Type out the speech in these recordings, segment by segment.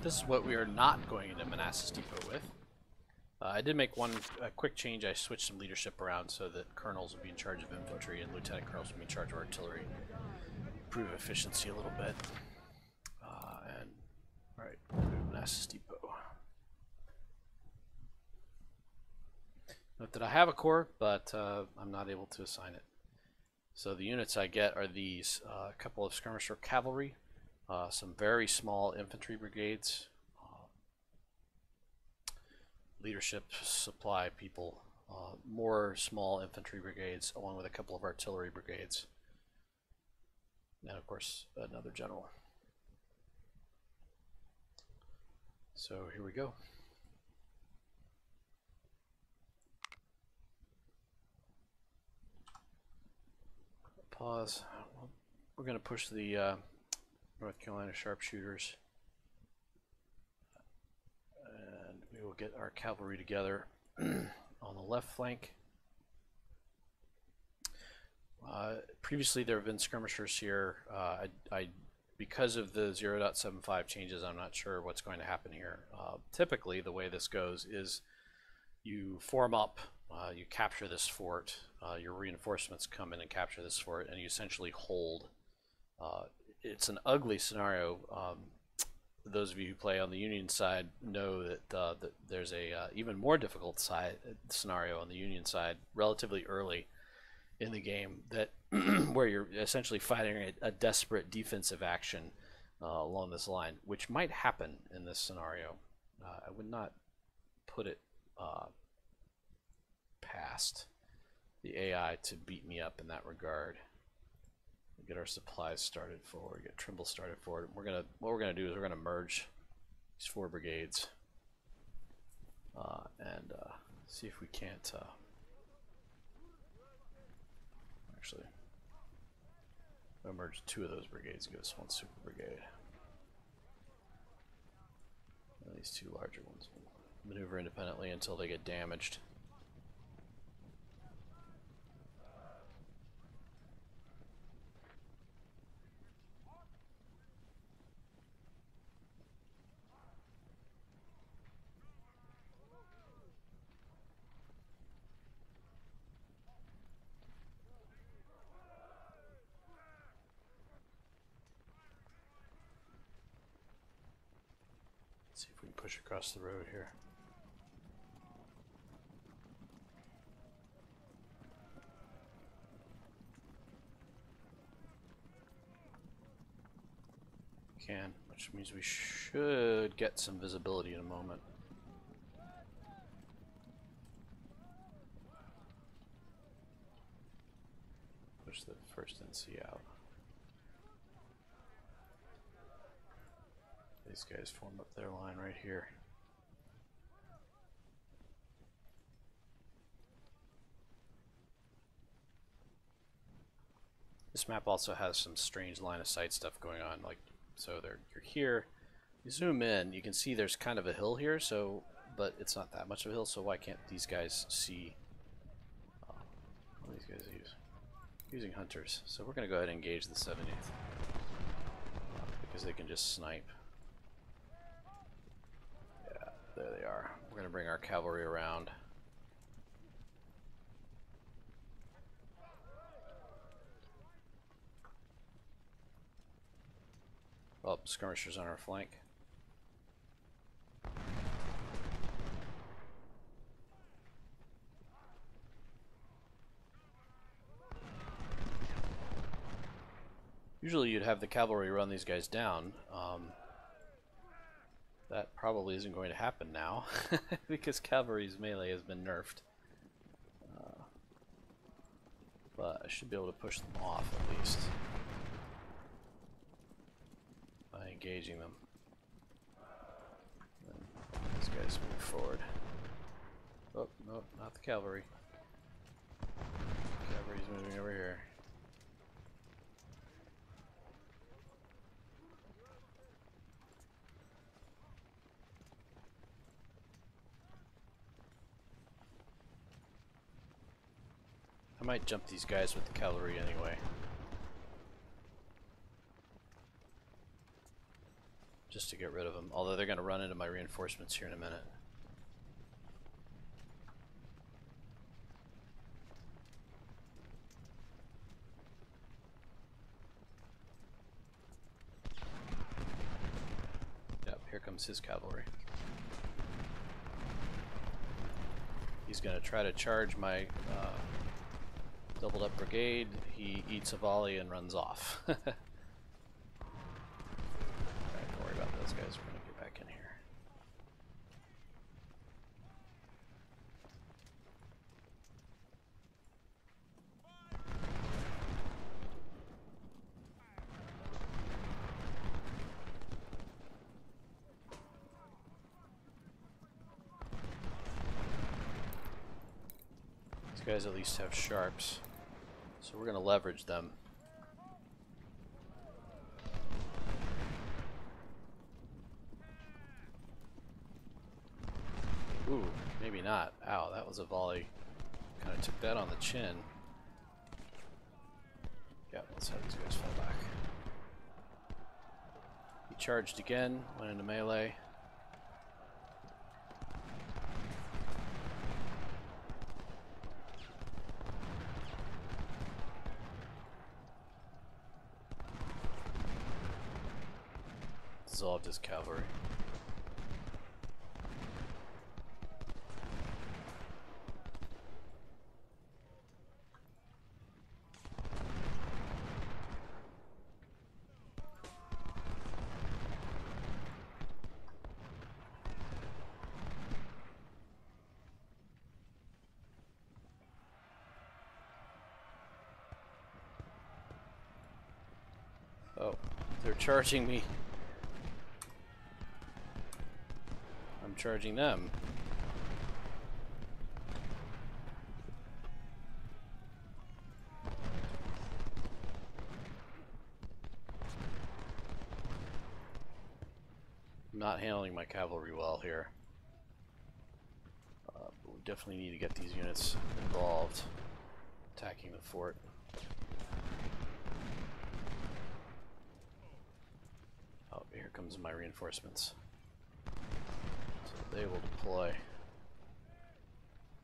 This is what we are not going into Manassas Depot with. I did make one quick change. I switched some leadership around so that colonels would be in charge of infantry and lieutenant colonels would be in charge of artillery. Improve efficiency a little bit. Alright, Manassas Depot. Note that I have a corps, but I'm not able to assign it. So the units I get are these, a couple of skirmisher cavalry, some very small infantry brigades, leadership supply people, more small infantry brigades, along with a couple of artillery brigades, and of course another general. So here we go. Pause. We're going to push the North Carolina sharpshooters, and we will get our cavalry together on the left flank. Previously there have been skirmishers here. Because of the 0.75 changes, I'm not sure what's going to happen here. Typically the way this goes is you form up, you capture this fort, your reinforcements come in and capture this fort, and you essentially hold. It's an ugly scenario. Those of you who play on the Union side know that, there's a even more difficult scenario on the Union side relatively early in the game, that where you're essentially fighting a desperate defensive action along this line, which might happen in this scenario. I would not put it past the AI to beat me up in that regard. Get our supplies started forward, get Trimble started forward. What we're gonna do is we're gonna merge these 4 brigades and see if we can't actually we'll merge 2 of those brigades, give us 1 super brigade. And these 2 larger ones will maneuver independently until they get damaged. See if we can push across the road here. Can, which means we should get some visibility in a moment. Push the first NC out. These guys form up their line right here. This map also has some strange line of sight stuff going on, like so you're here, you zoom in, you can see there's kind of a hill here, so but it's not that much of a hill, so why can't these guys see what these guys use? Using hunters. So we're gonna go ahead and engage the 70th because they can just snipe. There they are. We're going to bring our cavalry around. Oh, skirmishers on our flank. Usually you'd have the cavalry run these guys down. That probably isn't going to happen now because cavalry's melee has been nerfed. But I should be able to push them off at least by engaging them. And these guys move forward. Oh, no, not the cavalry. Cavalry's moving over here. I might jump these guys with the cavalry anyway. to get rid of them, although they're going to run into my reinforcements here in a minute. Yep, here comes his cavalry. He's going to try to charge my doubled up brigade. He eats a volley and runs off. Alright, don't worry about those guys. We're going to get back in here. These guys at least have sharps, so we're going to leverage them. Ooh, maybe not. Ow, that was a volley. Kind of took that on the chin. Yeah, let's have these guys fall back. He charged again, went into melee. Dissolved his cavalry. Oh, they're charging me. I'm charging them. I'm not handling my cavalry well here. But we definitely need to get these units involved, attacking the fort. Oh, here comes my reinforcements. So they will deploy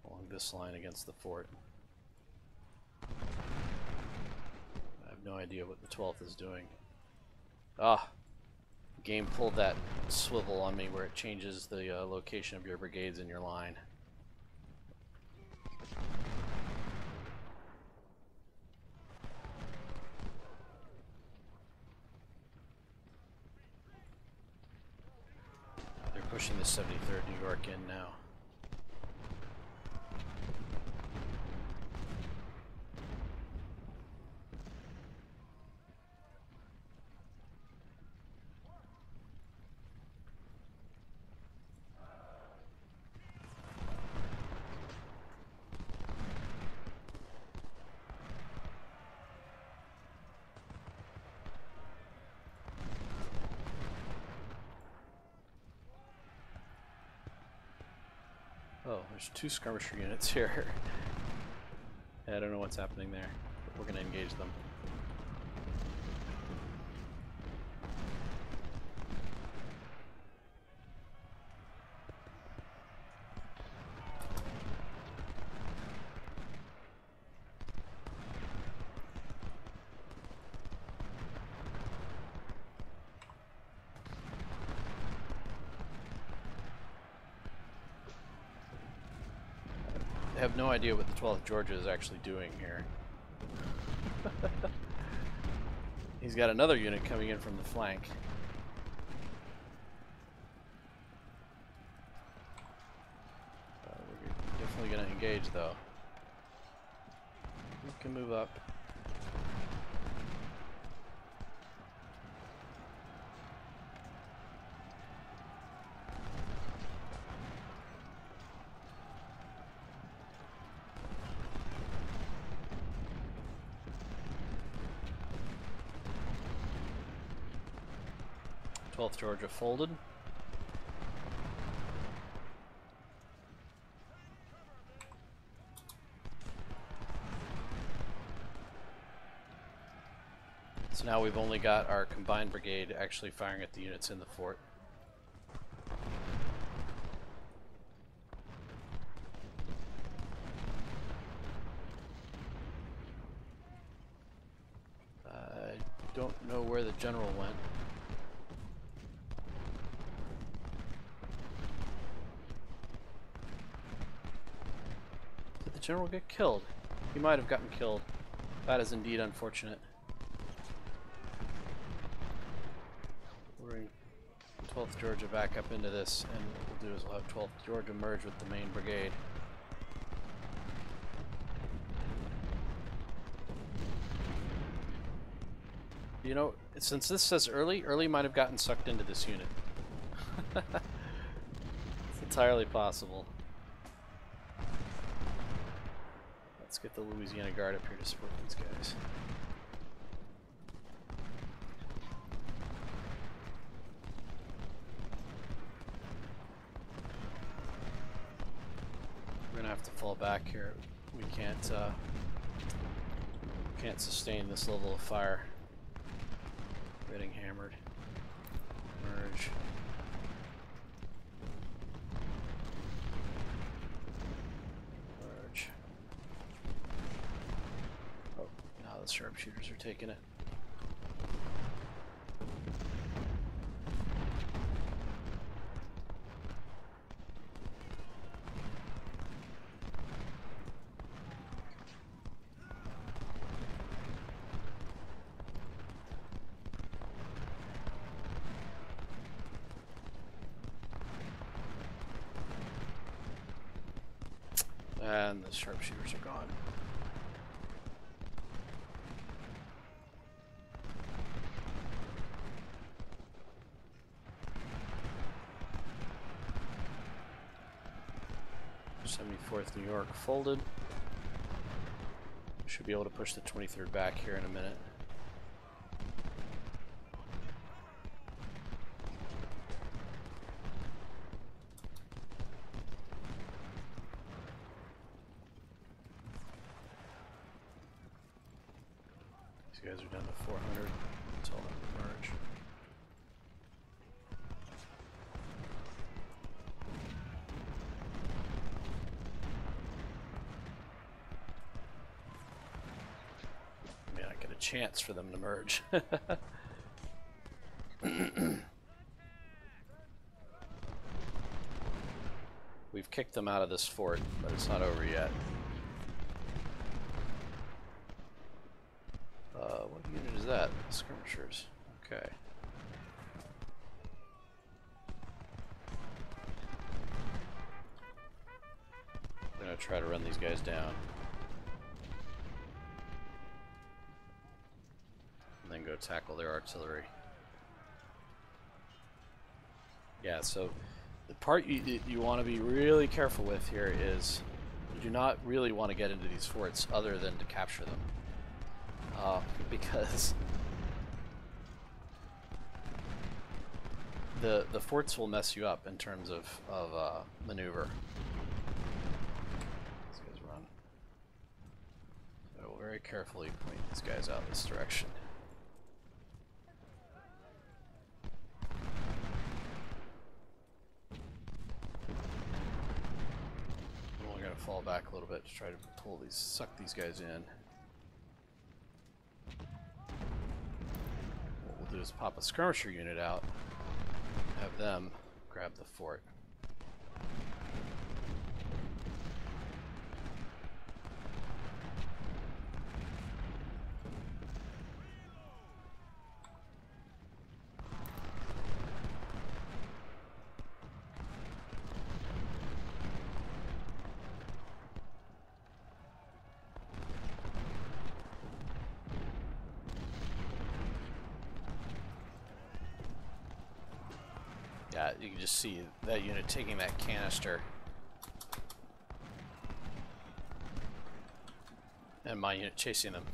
along this line against the fort. I have no idea what the 12th is doing. Ah! The game pulled that swivel on me where it changes the location of your brigades in your line. They're pushing the 73rd New York in now. Oh, there's two skirmisher units here. I don't know what's happening there, but we're going to engage them. I have no idea what the 12th Georgia is actually doing here. He's got another unit coming in from the flank. We're definitely going to engage though. We can move up. Georgia folded. So now we've only got our combined brigade actually firing at the units in the fort. don't know where the general went. Did the general get killed? He might have gotten killed. That is indeed unfortunate. We'll bring 12th Georgia back up into this, and what we'll do is we'll have 12th Georgia merge with the main brigade. You know, since this says early might have gotten sucked into this unit. It's entirely possible. Let's get the Louisiana Guard up here to support these guys. We're gonna have to fall back here. We can't sustain this level of fire. Getting hammered. Merge. Merge. Oh, now the sharpshooters are taking it. And the sharpshooters are gone. '74th New York folded. Should be able to push the 23rd back here in a minute. These guys are down to 400. It's all in the merge. Man, I get a chance for them to merge. We've kicked them out of this fort, but it's not over yet. What unit is that? Skirmishers. Okay. I'm gonna try to run these guys down. And then go tackle their artillery. Yeah, so the part you want to be really careful with here is you do not really want to get into these forts other than to capture them. Because the forts will mess you up in terms of maneuver. These guys run. So very carefully point these guys out this direction. We're going to fall back a little bit to try to suck these guys in. Do is pop a skirmisher unit out, have them grab the fort. Yeah, you can just see that unit taking that canister. And my unit chasing them.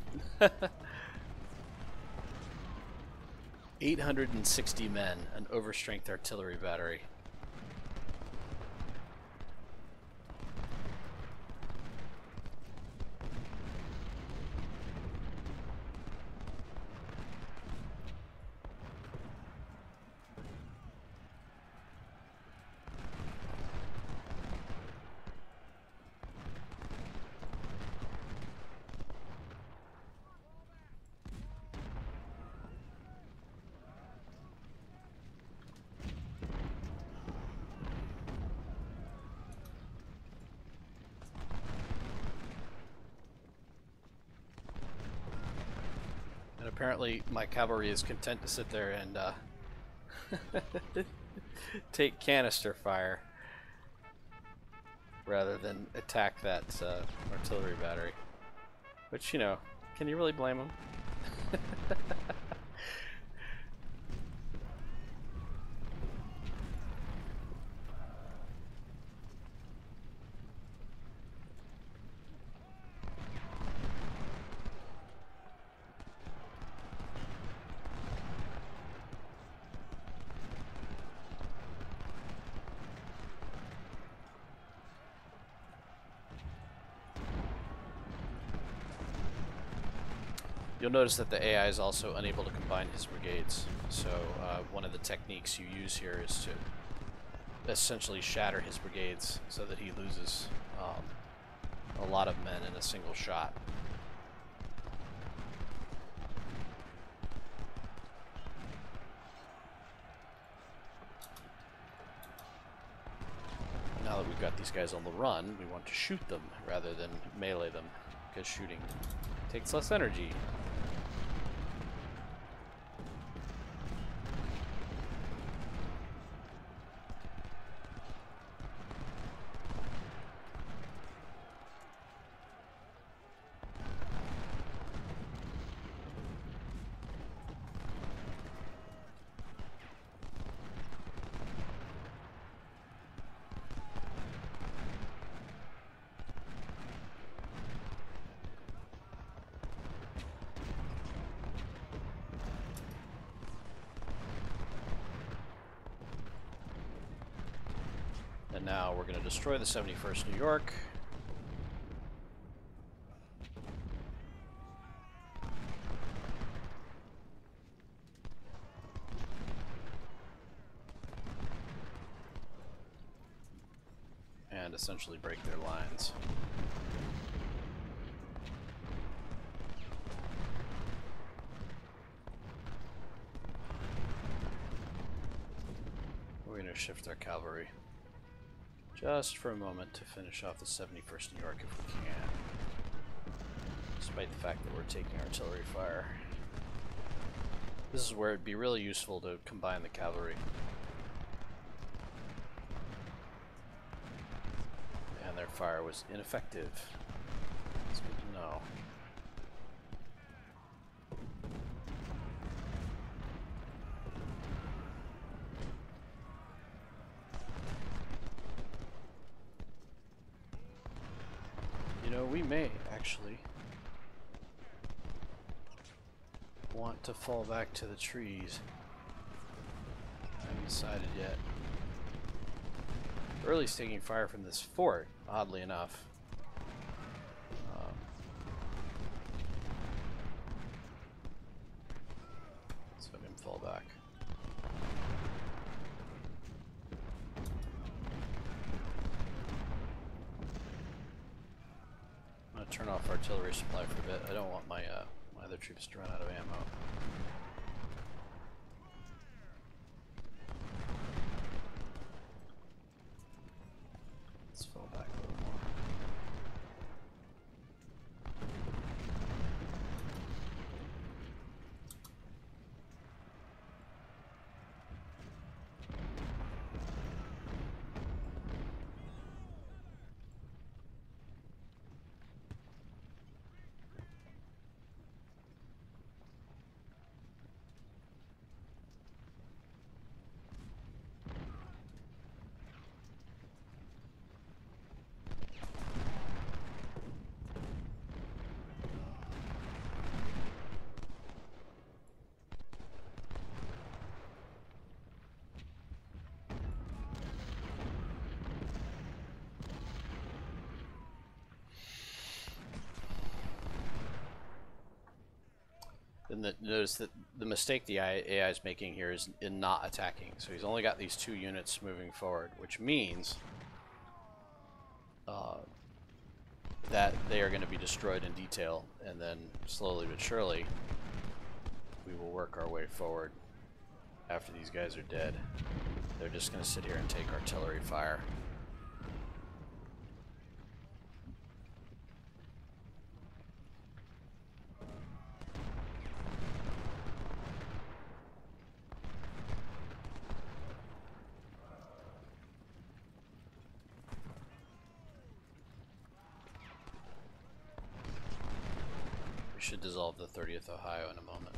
860 men, an overstrength artillery battery. Apparently my cavalry is content to sit there and take canister fire rather than attack that artillery battery. Which, you know, can you really blame them? You'll notice that the AI is also unable to combine his brigades. So one of the techniques you use here is to essentially shatter his brigades so that he loses a lot of men in a single shot. Now that we've got these guys on the run, we want to shoot them rather than melee them, because shooting takes less energy. And now we're going to destroy the 71st New York. And essentially break their lines. We're going to shift our cavalry just for a moment to finish off the 71st New York if we can, despite the fact that we're taking artillery fire. This is where it'd be really useful to combine the cavalry. And their fire was ineffective. That's good to know. You know, we may actually want to fall back to the trees. I haven't decided yet. Early's taking fire from this fort, oddly enough. Let's have him fall back. Turn off artillery supply for a bit. I don't want my my other troops to run out of ammo. Let's fall back a little more. And notice that the mistake the AI is making here is in not attacking. So he's only got these 2 units moving forward, which means that they are going to be destroyed in detail, and then slowly but surely we will work our way forward after these guys are dead. They're just going to sit here and take artillery fire. should dissolve the 30th Ohio in a moment.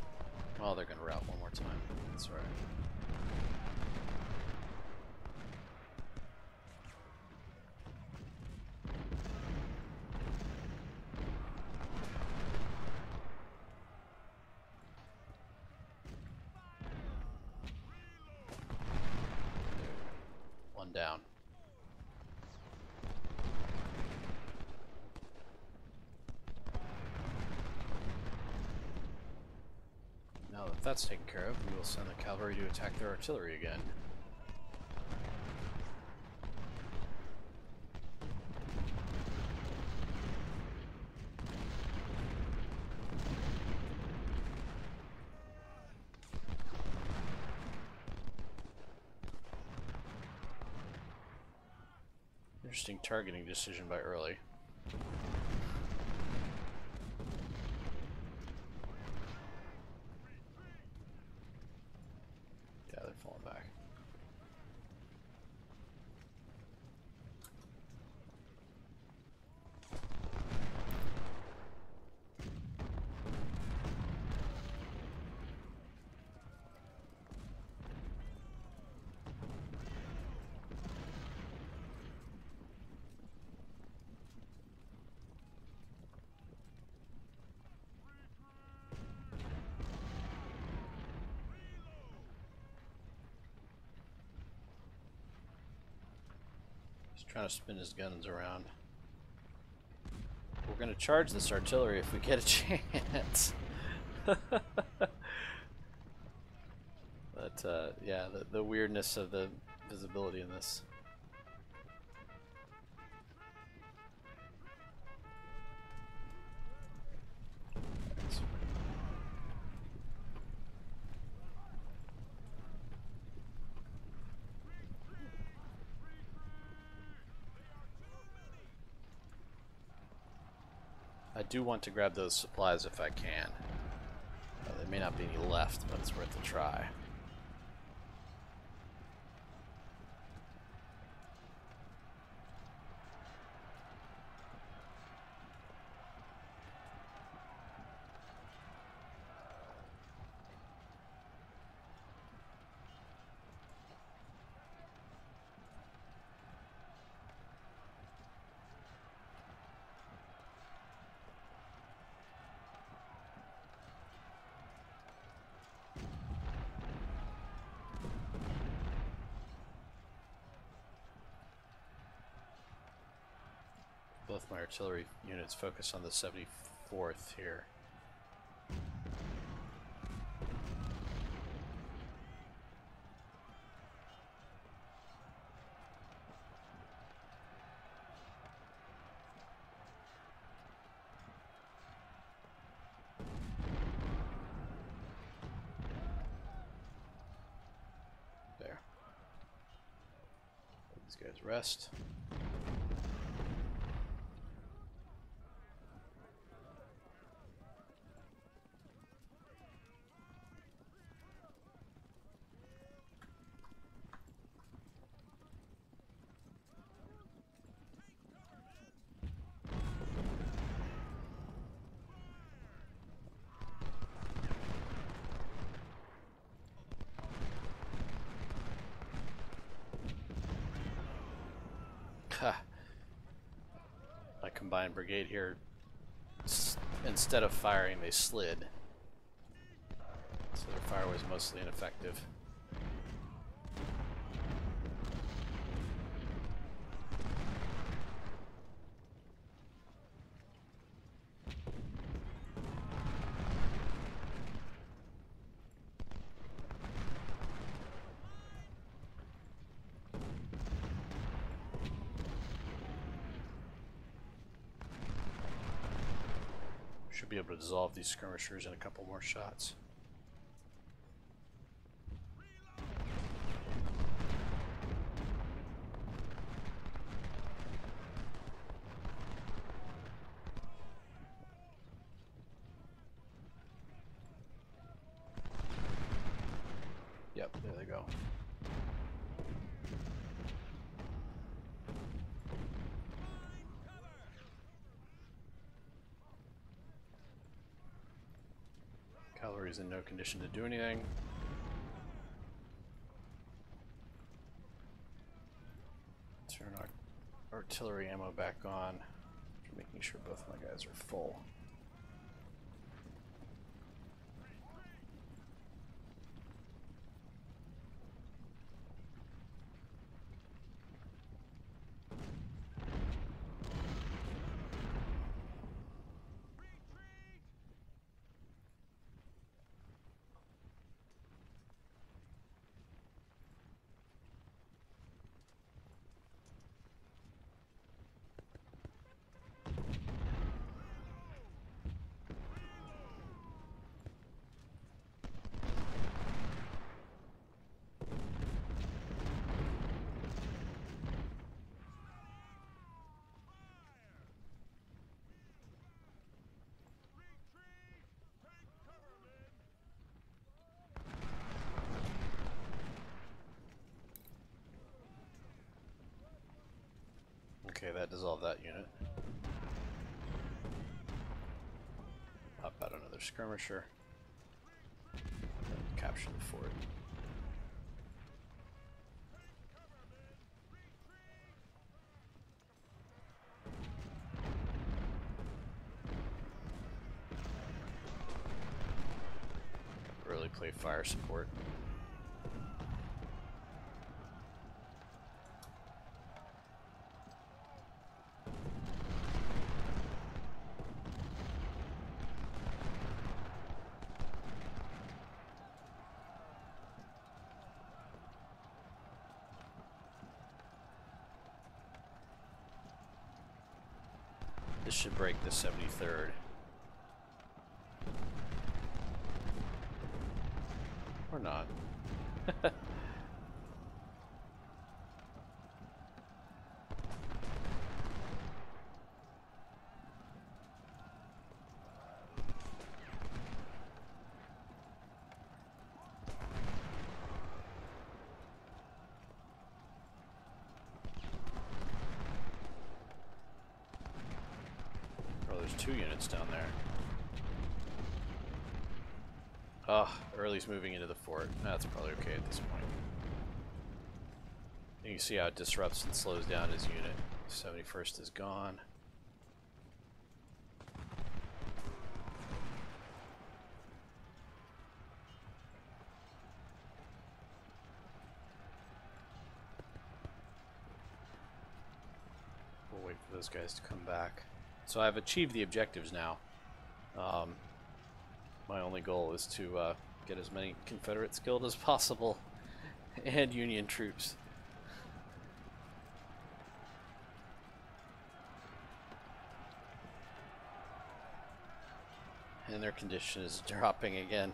Well, they're going to route one more time. That's all right. One down. Now that that's taken care of, we will send the cavalry to attack their artillery again. Interesting targeting decision by Early. Yeah, they're falling back. Trying to spin his guns around. We're going to charge this artillery if we get a chance. But yeah, the weirdness of the visibility in this. I do want to grab those supplies if I can. There may not be any left, but it's worth a try. Both my artillery units focus on the 74th here. There. Let these guys rest. My combined brigade here, instead of firing, they slid. So their fire was mostly ineffective. Should be able to dissolve these skirmishers in a couple more shots. Yep, there they go. is in no condition to do anything. Turn our artillery ammo back on, making sure both my guys are full. Okay, that dissolved that unit. Pop out another skirmisher. And capture the fort. Really play fire support. This should break the 73rd. Or not. There's 2 units down there. Oh, Early's moving into the fort. That's probably okay at this point. You can see how it disrupts and slows down his unit. 71st is gone. We'll wait for those guys to come back. So I've achieved the objectives now. My only goal is to get as many Confederates killed as possible and Union troops. And their condition is dropping again.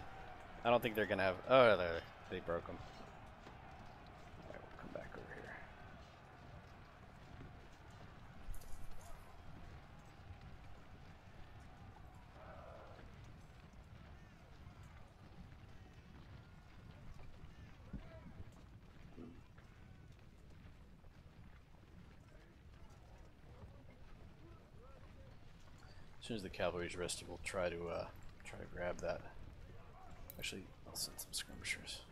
I don't think they're gonna have. Oh, they broke them. All right, we'll come back over here. As soon as the cavalry's rested, we'll try to grab that. Actually, I'll send some skirmishers.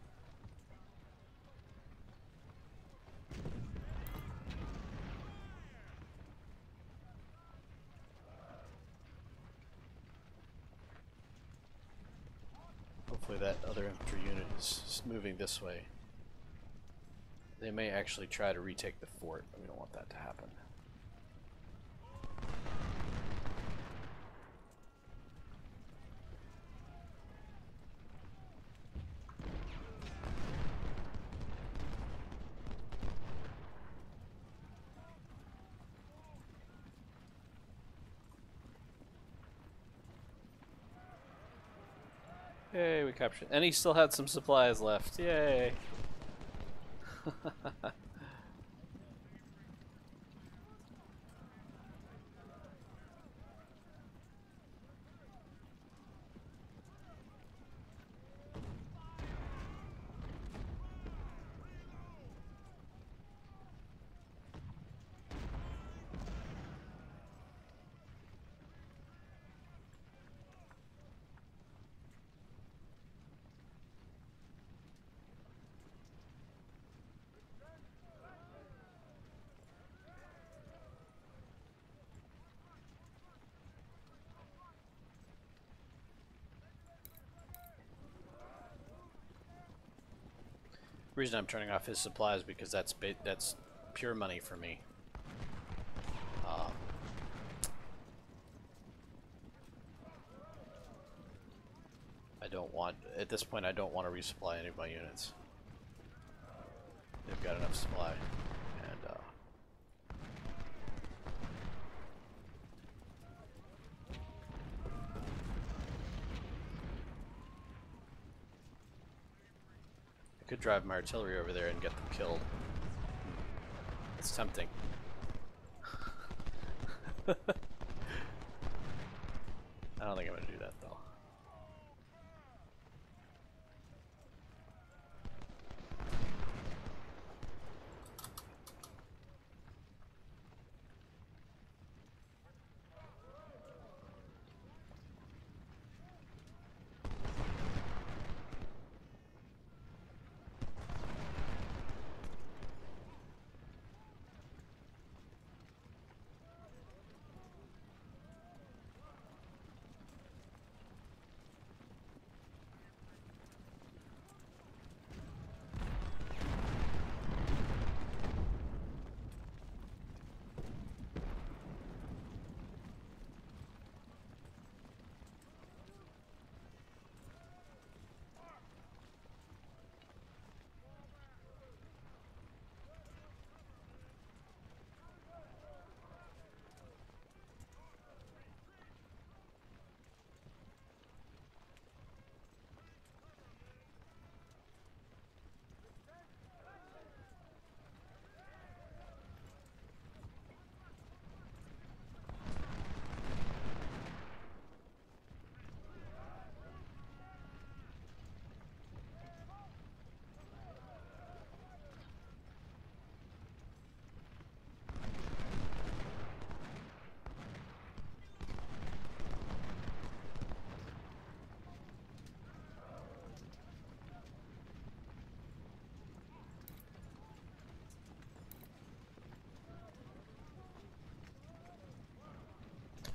Hopefully that other infantry unit is moving this way. They may actually try to retake the fort, but we don't want that to happen. Yay, we captured. And he still had some supplies left. Yay. The reason I'm turning off his supplies because that's pure money for me. I don't want, at this point, I don't want to resupply any of my units. They've got enough supply, and I could drive my artillery over there and get them killed. It's tempting. I don't think I'm going to do that, though.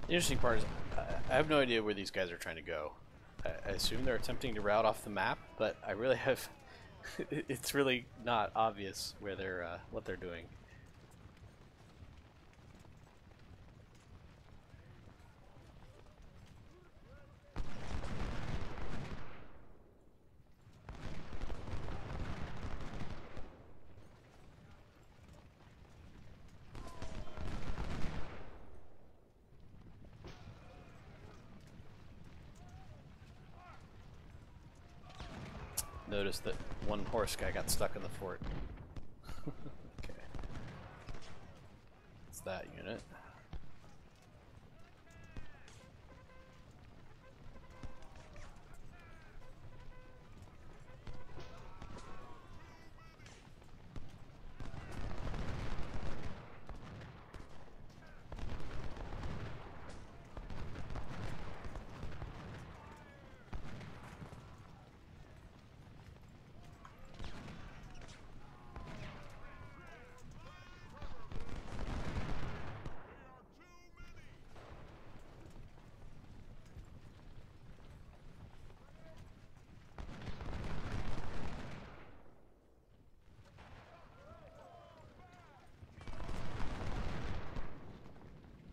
The interesting part is I have no idea where these guys are trying to go. I assume they're attempting to route off the map, but I really have it's really not obvious where they're what they're doing. Notice that one horse guy got stuck in the fort. Okay. It's that unit.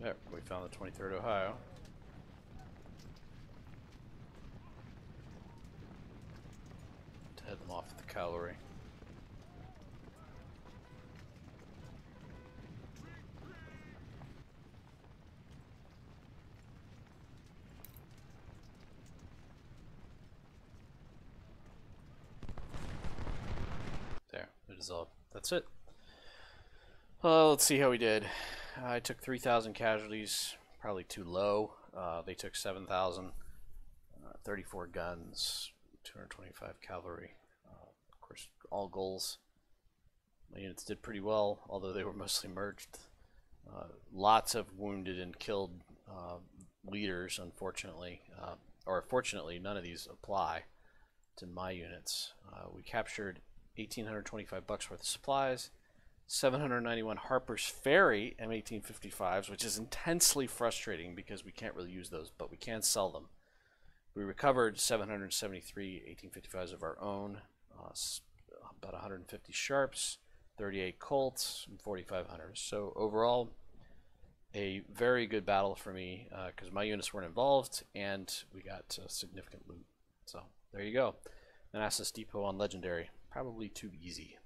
There, we found the 23rd Ohio. To head them off with the cavalry. There, it is all. That's it. Let's see how we did. I took 3,000 casualties, probably too low. They took 7,000, 34 guns, 225 cavalry. Of course, all goals. My units did pretty well, although they were mostly merged. Lots of wounded and killed leaders, unfortunately. Or fortunately, none of these apply to my units. We captured 1,825 bucks worth of supplies. 791 Harper's Ferry M1855s, which is intensely frustrating because we can't really use those, but we can sell them. We recovered 773 1855s of our own, about 150 sharps, 38 Colts, and 45 hunters. So overall, a very good battle for me because my units weren't involved and we got significant loot. So there you go. Manassas Depot on Legendary. Probably too easy.